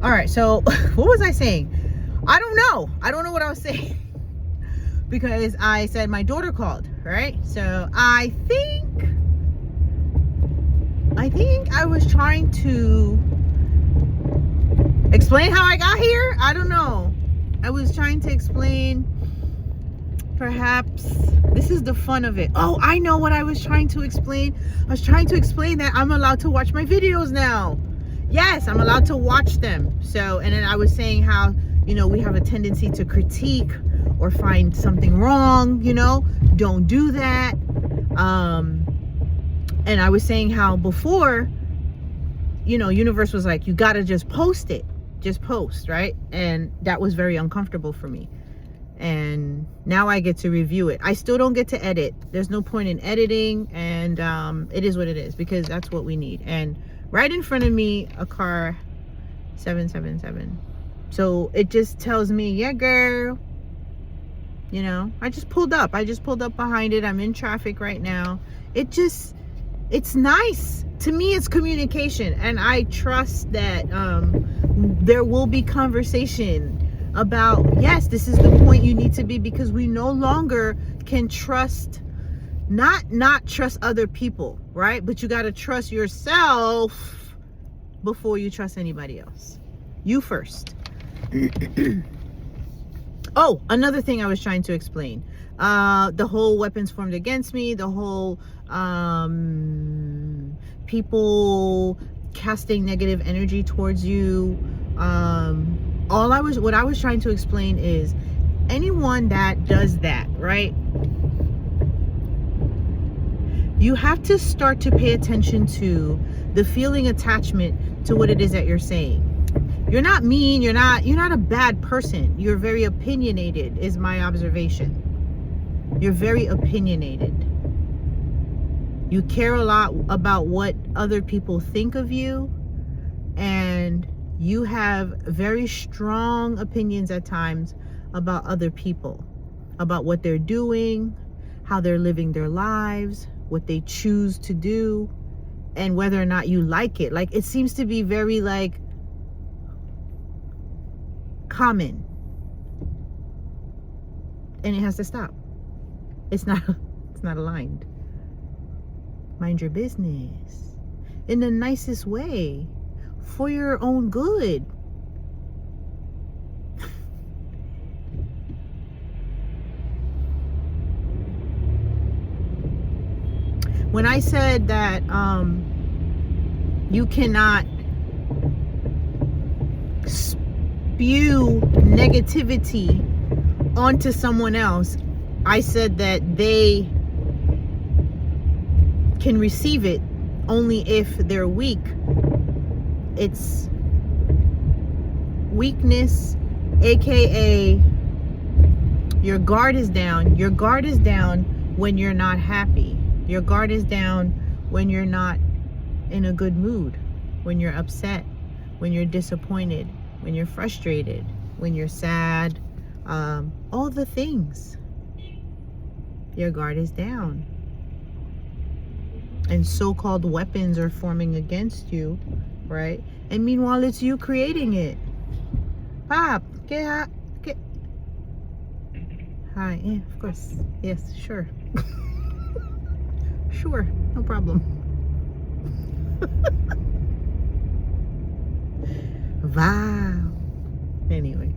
All right, so what was I saying? I don't know what I was saying because I said my daughter called, right? So I think I was trying to explain how I got here. I don't know. I was trying to explain, perhaps this is the fun of it. Oh, I know what I was trying to explain. I was trying to explain that I'm allowed to watch my videos now. Yes, I'm allowed to watch them. So, and then I was saying how, we have a tendency to critique or find something wrong, don't do that. And I was saying how before, Universe was like, you gotta just post it. Just post, right? And that was very uncomfortable for me. And now I get to review it. I still don't get to edit. There's no point in editing, and it is what it is, because that's what we need. And right in front of me, a car 777. So it just tells me, yeah, girl. I just pulled up behind it. I'm in traffic right now. It's nice. To me, it's communication, and I trust that there will be conversation about, yes, this is the point you need to be, because we no longer can trust, not trust other people, right? But you got to trust yourself before you trust anybody else. You first. Oh, another thing I was trying to explain, the whole weapons formed against me, the whole people casting negative energy towards you. What I was trying to explain is, anyone that does that, right? You have to start to pay attention to the feeling attachment to what it is that you're saying. You're not mean, you're not a bad person. You're very opinionated, is my observation. You're very opinionated. You care a lot about what other people think of you, and you have very strong opinions at times about other people, about what they're doing, how they're living their lives, what they choose to do, and whether or not you like it. Like, it seems to be very common, and it has to stop. It's not aligned. Mind your business in the nicest way, for your own good. When I said that you cannot spew negativity onto someone else, I said that they can receive it only if they're weak. It's weakness, aka your guard is down. Your guard is down when you're not happy. Your guard is down when you're not in a good mood, when you're upset, when you're disappointed, when you're frustrated, when you're sad, all the things. Your guard is down. And so-called weapons are forming against you, right? And meanwhile, it's you creating it. Pop, get hi, yeah, of course. Yes, sure. Sure, no problem. Wow. Anyway.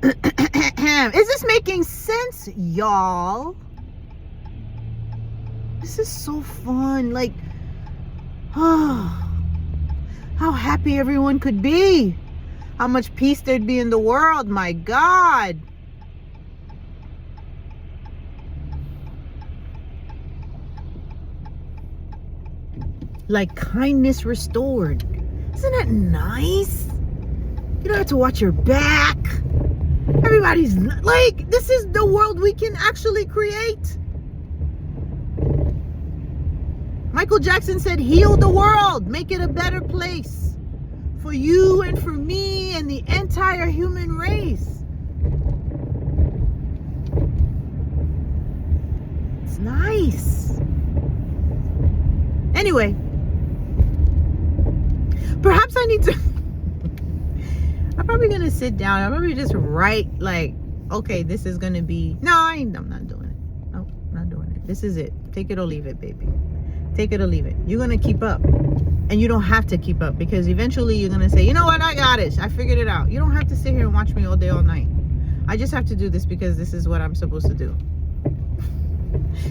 Is this making sense, y'all? This is so fun. Like, oh, how happy everyone could be. How much peace there'd be in the world. My God. Like, kindness restored. Isn't that nice? You don't have to watch your back. Everybody's like, this is the world we can actually create. Michael Jackson said, heal the world, make it a better place for you and for me and the entire human race. It's nice. Anyway, Perhaps I need to I'm probably gonna sit down. I'm probably just write like, okay, this is gonna be, I'm not doing it. No, not doing it. This is it. Take it or leave it, baby. Take it or leave it. You're gonna keep up. And you don't have to keep up, because eventually you're gonna say, you know what, I got it. I figured it out. You don't have to sit here and watch me all day, all night. I just have to do this because this is what I'm supposed to do.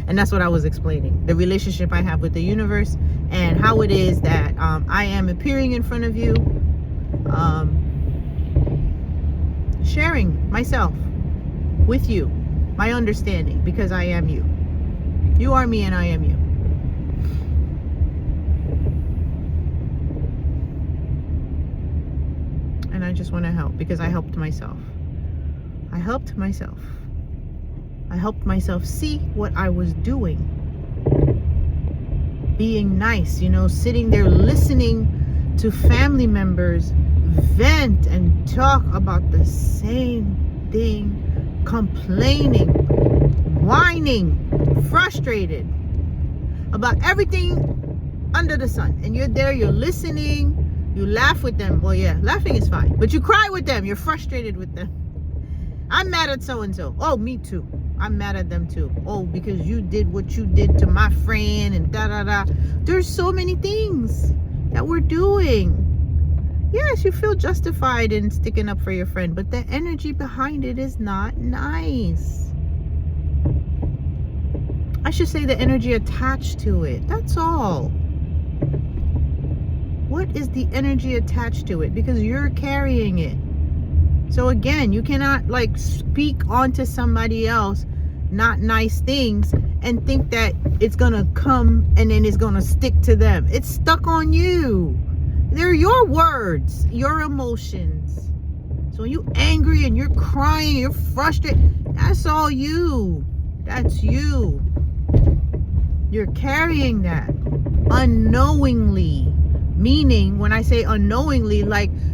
And that's what I was explaining. The relationship I have with the universe, and how it is that I am appearing in front of you, sharing myself with you, my understanding, because I am you. You are me and I am you. And I just want to help, because I helped myself. I helped myself. I helped myself see what I was doing. Being nice, sitting there listening to family members vent and talk about the same thing, complaining, whining, frustrated about everything under the sun. And you're there, you're listening, you laugh with them. Well, yeah, laughing is fine, but you cry with them, you're frustrated with them. I'm mad at so-and-so. Oh, me too. I'm mad at them too. Oh, because you did what you did to my friend and da-da-da. There's so many things that we're doing. Yes, you feel justified in sticking up for your friend, but the energy behind it is not nice. I should say the energy attached to it. That's all. What is the energy attached to it? Because you're carrying it. So again, you cannot speak onto somebody else not nice things and think that it's gonna come and then it's gonna stick to them. It's stuck on you. They're your words, your emotions. So when you're angry and you're crying, you're frustrated, that's all you. That's you. You're carrying that unknowingly. Meaning, when I say unknowingly,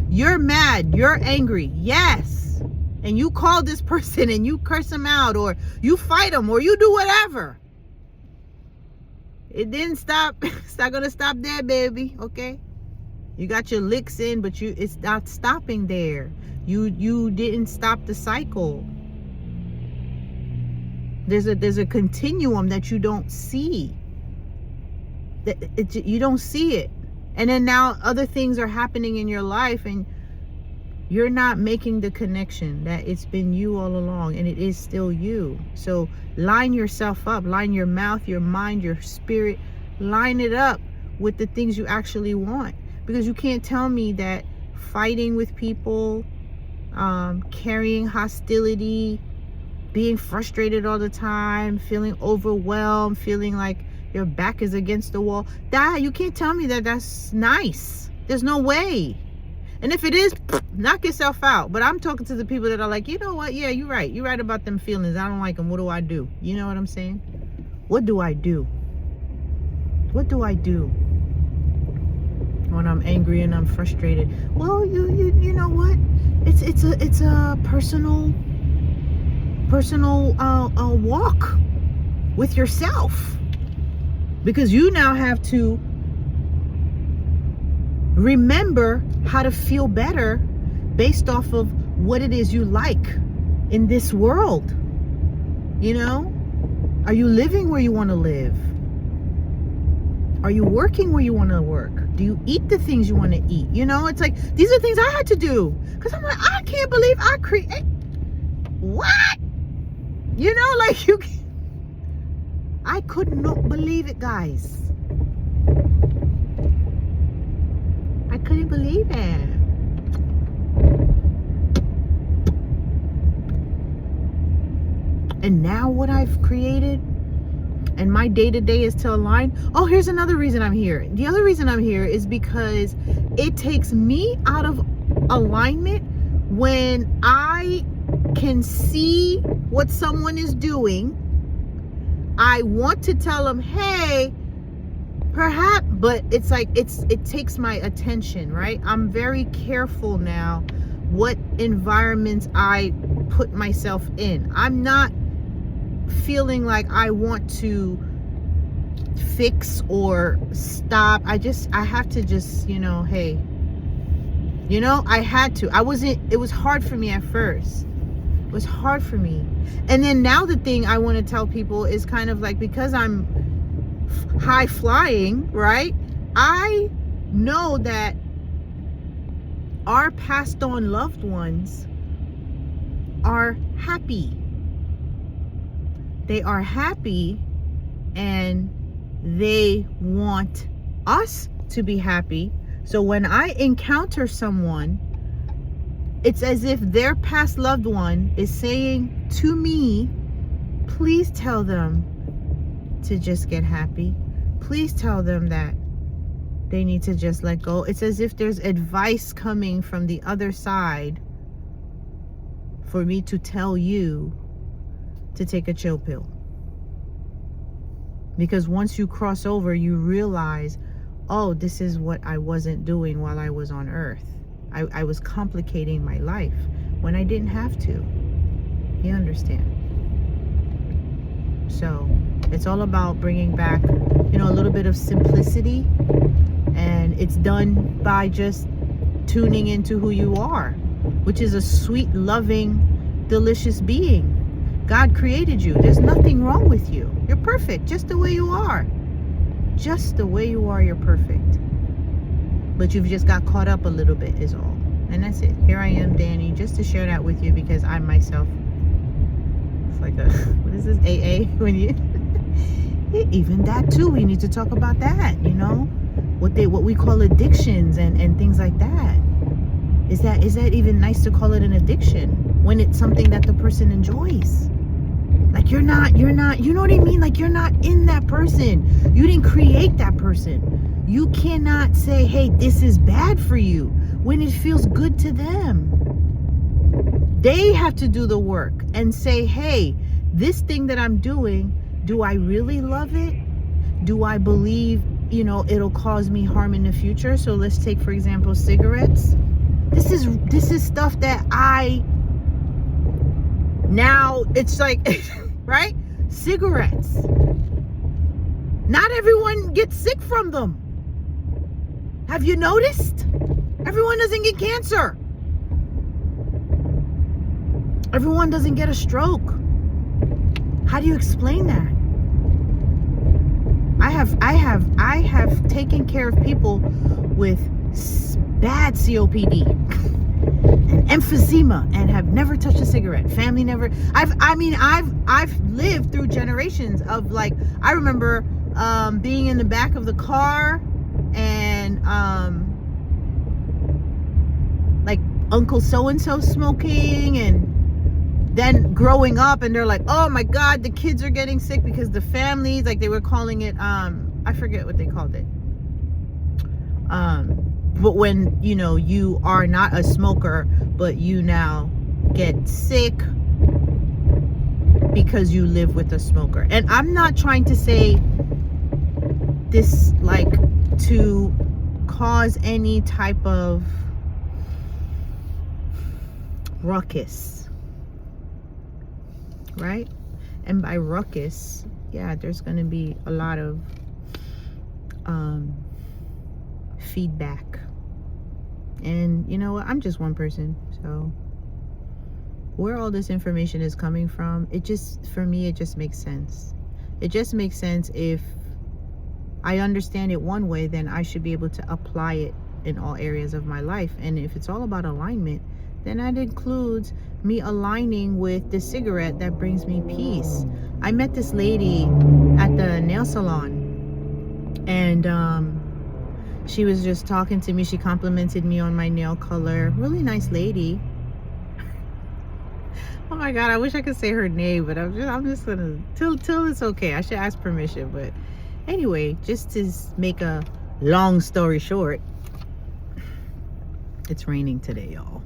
you're mad, you're angry, yes. And you call this person and you curse them out, or you fight them, or you do whatever. It didn't stop. It's not gonna stop there, baby. Okay? You got your licks in, but it's not stopping there. You didn't stop the cycle. There's a continuum that you don't see. You don't see it. And then now other things are happening in your life and you're not making the connection that it's been you all along, and it is still you. So line yourself up, line your mouth, your mind, your spirit, line it up with the things you actually want. Because you can't tell me that fighting with people, carrying hostility, being frustrated all the time, feeling overwhelmed, feeling like your back is against the wall, that you can't tell me that that's nice. There's no way. And if it is, knock yourself out. But I'm talking to the people that are like, you know what, yeah, you're right about them feelings, I don't like them, what do I do? You know what I'm saying? What do I do? What do I do when I'm angry and I'm frustrated? Well, you know what, it's a personal walk with yourself. Because you now have to remember how to feel better based off of what it is you like in this world. Are you living where you want to live? Are you working where you want to work? Do you eat the things you want to eat? It's like, these are things I had to do. Because I'm like, I can't believe I create. What? I could not believe it, guys. I couldn't believe it. And now what I've created, and my day-to-day is to align. Oh, here's another reason I'm here. The other reason I'm here is because it takes me out of alignment when I can see what someone is doing. I want to tell them, hey, perhaps, but it's like it takes my attention, right? I'm very careful now what environments I put myself in. I'm not feeling like I want to fix or stop. I have to just, hey, You know, I had to. It was hard for me at first. It was hard for me. And then now the thing I want to tell people is kind of like, because I'm high flying, right? I know that our passed on loved ones are happy. They are happy, and they want us to be happy. So when I encounter someone, it's as if their past loved one is saying to me, please tell them to just get happy. Please tell them that they need to just let go. It's as if there's advice coming from the other side for me to tell you to take a chill pill. Because once you cross over, you realize, oh, this is what I wasn't doing while I was on earth. I was complicating my life when I didn't have to. You understand? So it's all about bringing back, you know, a little bit of simplicity. And it's done by just tuning into who you are, which is a sweet, loving, delicious being. God created you. There's nothing wrong with you. You're perfect just the way you are. Just the way you are, you're perfect. But you've just got caught up a little bit is all. And that's it. Here I am, Danny, just to share that with you, because I myself, it's like a, what is this, AA? When you, even that too, we need to talk about that, you know? What we call addictions and things like that. Is that even nice to call it an addiction when it's something that the person enjoys? Like you're not, you know what I mean? Like you're not in that person. You didn't create that person. You cannot say, hey, this is bad for you when it feels good to them. They have to do the work and say, hey, this thing that I'm doing, do I really love it? Do I believe, you know, it'll cause me harm in the future? So let's take, for example, cigarettes. This is stuff that now it's like, right? Cigarettes. Not everyone gets sick from them. Have you noticed? Everyone doesn't get cancer. Everyone doesn't get a stroke. How do you explain that? I have taken care of people with bad COPD and emphysema and have never touched a cigarette. Family never. I've lived through generations of, like, I remember being in the back of the car and like Uncle so-and-so smoking, and then growing up, and they're like, oh my God, the kids are getting sick because the families, like they were calling it, I forget what they called it. But when, you know, you are not a smoker, but you now get sick because you live with a smoker. And I'm not trying to say this like to cause any type of ruckus, right? And by ruckus, yeah, there's going to be a lot of feedback. And you know what? I'm just one person, so where all this information is coming from, it just, for me, it just makes sense. It just makes sense. If I understand it one way, then I should be able to apply it in all areas of my life. And if it's all about alignment, then that includes me aligning with the cigarette that brings me peace. I met this lady at the nail salon, and she was just talking to me. She complimented me on my nail color. Really nice lady. Oh my God, I wish I could say her name, but I'm just gonna, till it's okay. I should ask permission. But anyway, just to make a long story short, it's raining today, y'all.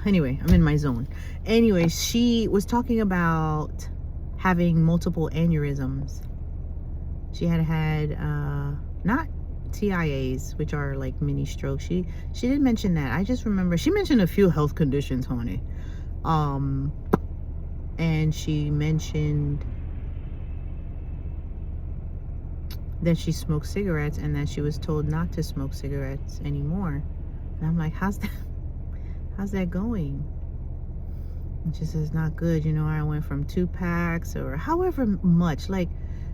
Anyway, I'm in my zone. Anyway, she was talking about having multiple aneurysms. She had not TIAs, which are like mini strokes. She didn't mention that. I just remember she mentioned a few health conditions, honey. And she mentioned that she smoked cigarettes and that she was told not to smoke cigarettes anymore. And I'm like, how's that going? And she says, not good. You know, I went from 2 packs or however much, like,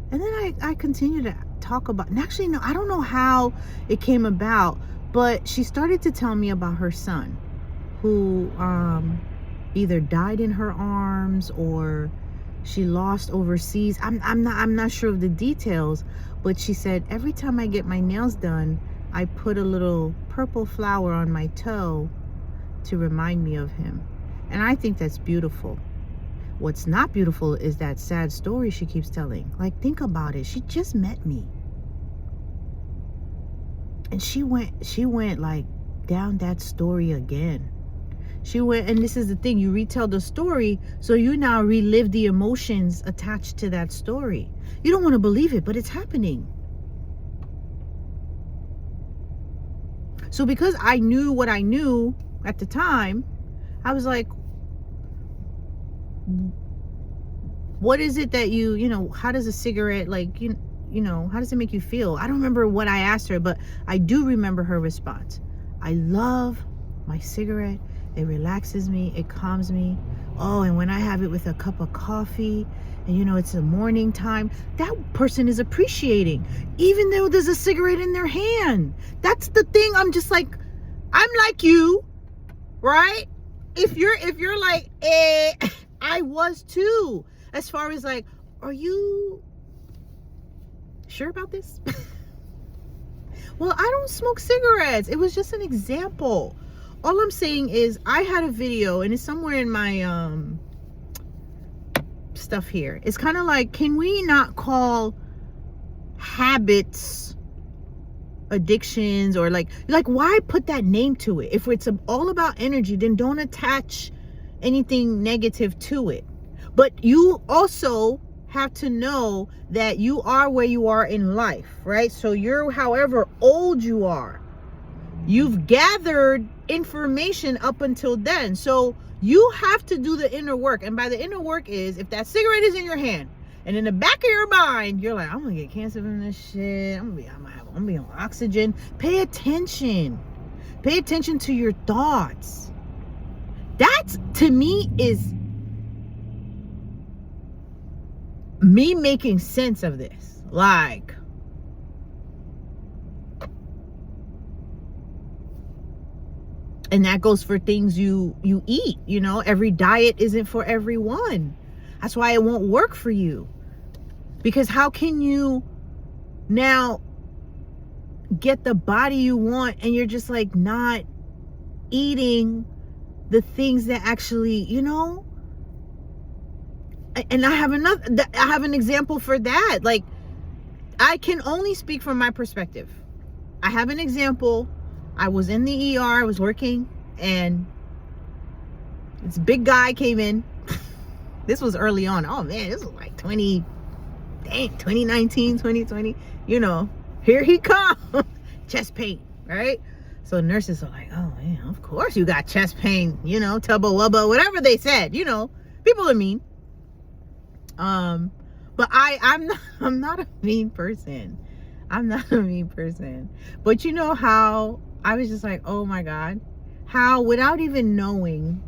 and then I continue to talk about, and actually, no, I don't know how it came about, but she started to tell me about her son who either died in her arms or she lost overseas. I'm not sure of the details, but she said, every time I get my nails done, I put a little purple flower on my toe to remind me of him. And I think that's beautiful. What's not beautiful is that sad story she keeps telling. Like, think about it. She just met me. And she went like down that story again. She went, and this is the thing, you retell the story, so you now relive the emotions attached to that story. You don't want to believe it, but it's happening. So because I knew what I knew at the time, I was like, what is it that you know, how does a cigarette, like, you know, how does it make you feel? I don't remember what I asked her, but I do remember her response. I love my cigarette. It relaxes me. It calms me. Oh, and when I have it with a cup of coffee, and you know, it's the morning time, that person is appreciating, even though there's a cigarette in their hand. That's the thing. I'm just like, I'm like you, right? If you're like, I was too. As far as like, are you sure about this? Well, I don't smoke cigarettes. It was just an example. All I'm saying is I had a video, and it's somewhere in my stuff here. It's kind of like, can we not call habits addictions, or like why put that name to it? If it's all about energy, then don't attach anything negative to it. But you also have to know that you are where you are in life, right? So you're, however old you are, you've gathered information up until then. So you have to do the inner work. And by the inner work is, if that cigarette is in your hand and in the back of your mind, you're like, I'm gonna get cancer from this shit. I'm gonna be on oxygen. Pay attention. Pay attention to your thoughts. That, to me, is me making sense of this. Like, and that goes for things you eat. You know, every diet isn't for everyone. That's why it won't work for you. Because how can you now get the body you want and you're just like not eating the things that actually, you know? And I have an example for that. Like, I can only speak from my perspective. I have an example. I was in the ER, I was working, and this big guy came in. This was early on. Oh man, this was like 2019, 2020. You know, here he comes. Chest pain, right? So nurses are like, oh man, of course you got chest pain, you know, tubba wubba, whatever they said, you know, people are mean. But I'm not a mean person. I'm not a mean person. But you know how I was just like, oh my God, how without even knowing,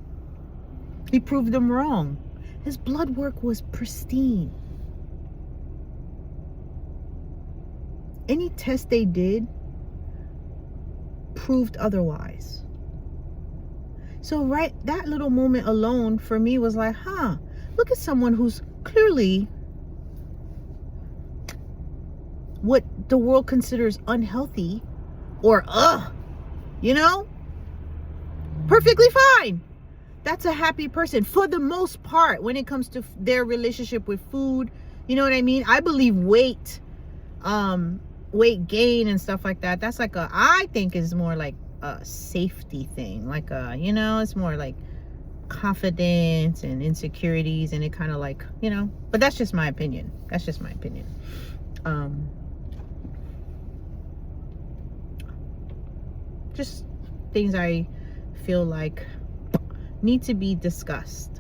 he proved them wrong. His blood work was pristine. Any test they did proved otherwise. So right, that little moment alone for me was like, huh, look at someone who's clearly what the world considers unhealthy or you know, perfectly fine. That's a happy person for the most part when it comes to their relationship with food. You know what I mean? I believe weight gain and stuff like that, that's like I think is more like a safety thing, like you know, it's more like confidence and insecurities, and it kind of like, you know, but that's just my opinion. Just things I feel like need to be discussed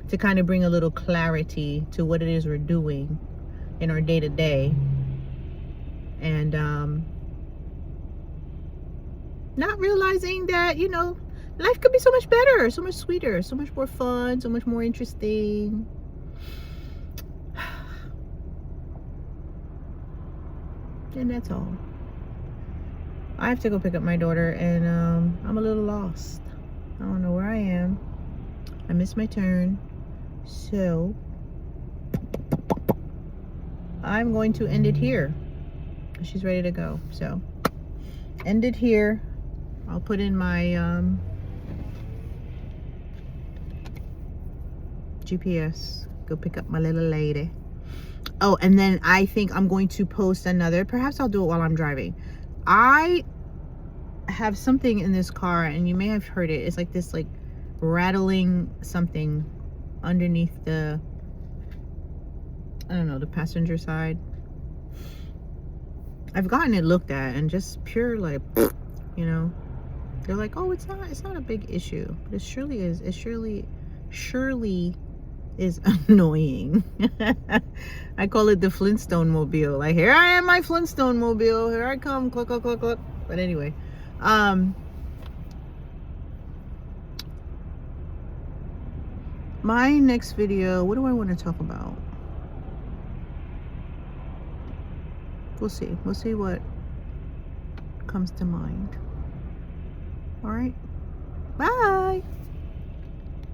to kind of bring a little clarity to what it is we're doing in our day-to-day. And not realizing that, you know, life could be so much better, so much sweeter, so much more fun, so much more interesting. And that's all. I have to go pick up my daughter, and I'm a little lost. I don't know where I am. I missed my turn. So I'm going to end it here. She's ready to go. So end it here. I'll put in my GPS. Go pick up my little lady. Oh, and then I think I'm going to post another. Perhaps I'll do it while I'm driving. I have something in this car, and you may have heard it. It's like this, like, rattling something underneath the, I don't know, the passenger side. I've gotten it looked at, and just pure, like, you know, they're like, oh, it's not a big issue, but it surely is. It surely is annoying. I call it the Flintstone mobile. Like, here I am, my Flintstone mobile. Here I come. Cluck, cluck, cluck, cluck. But anyway, my next video, what do I want to talk about? We'll see. We'll see what comes to mind. All right. Bye.